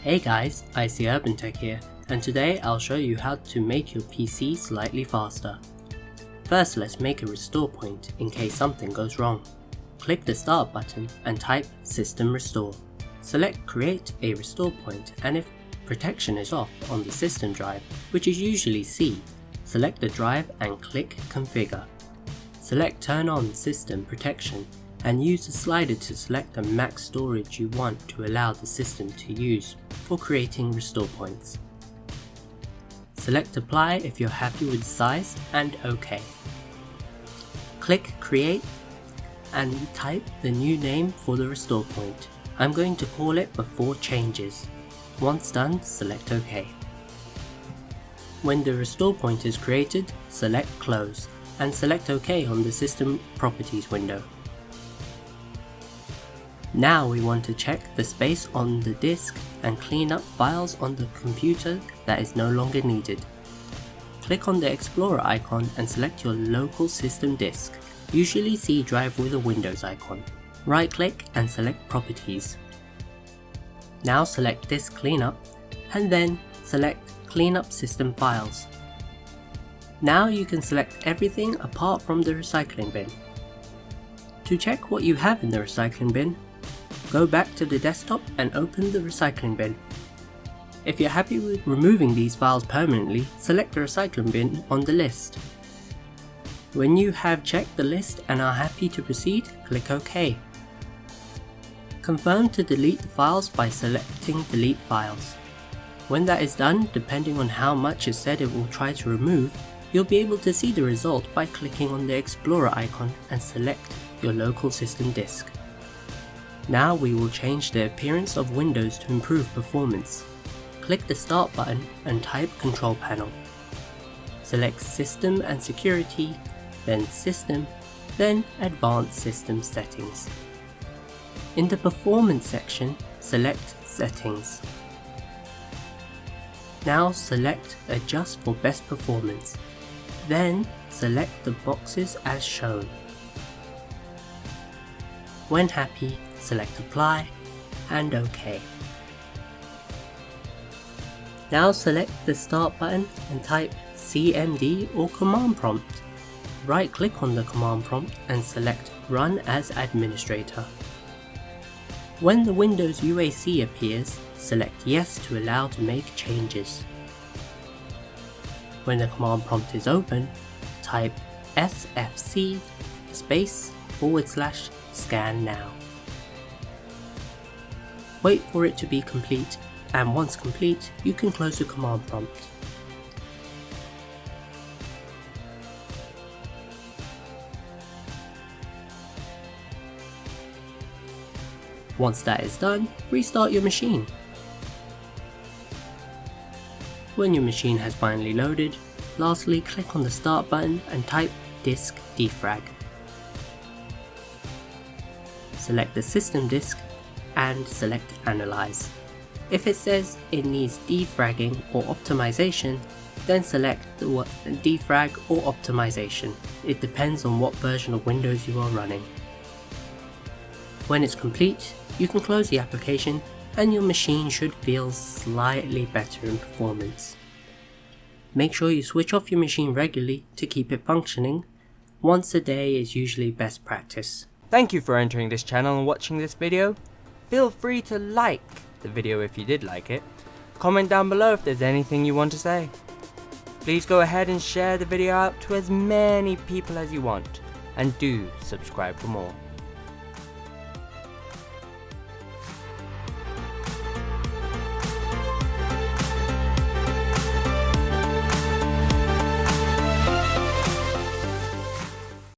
Hey guys, I.C.UrbanTech here, and today I'll show you how to make your PC slightly faster. First, let's make a restore point in case something goes wrong. Click the start button and type system restore. Select create a restore point, and if protection is off on the system drive, which is usually C, select the drive and click configure. Select turn on system protection and use the slider to select the max storage you want to allow the system to use for creating restore points. Select apply if you're happy with the size and OK. Click create and type the new name for the restore point. I'm going to call it before changes. Once done, select OK. When the restore point is created, select close and select OK on the system properties window. Now we want to check the space on the disk and clean up files on the computer that is no longer needed. Click on the Explorer icon and select your local system disk, usually C drive with a Windows icon. Right click and select Properties. Now select Disk Cleanup and then select Clean up System Files. Now you can select everything apart from the recycling bin. To check what you have in the recycling bin, go back to the desktop and open the recycling bin. If you're happy with removing these files permanently, select the recycling bin on the list. When you have checked the list and are happy to proceed, click OK. Confirm to delete the files by selecting Delete Files. When that is done, depending on how much it said it will try to remove, you'll be able to see the result by clicking on the Explorer icon and select your local system disk. Now we will change the appearance of Windows to improve performance. Click the Start button and type Control Panel. Select System and Security, then System, then Advanced System Settings. In the Performance section, select Settings. Now select Adjust for Best Performance. Then select the boxes as shown. When happy, select Apply and OK. Now select the Start button and type CMD or Command Prompt. Right click on the command prompt and select Run as Administrator. When the Windows UAC appears, select Yes to allow to make changes. When the command prompt is open, type SFC /scan now. Wait for it to be complete, and once complete, you can close the command prompt. Once that is done, restart your machine. When your machine has finally loaded, lastly click on the Start button and type Disk Defrag. Select the system disk and select Analyze. If it says it needs defragging or optimization, then select the defrag or optimization. It depends on what version of Windows you are running. When it's complete, you can close the application and your machine should feel slightly better in performance. Make sure you switch off your machine regularly to keep it functioning. Once a day is usually best practice. Thank you for entering this channel and watching this video. Feel free to like the video if you did like it. Comment down below if there's anything you want to say. Please go ahead and share the video out to as many people as you want. And do subscribe for more.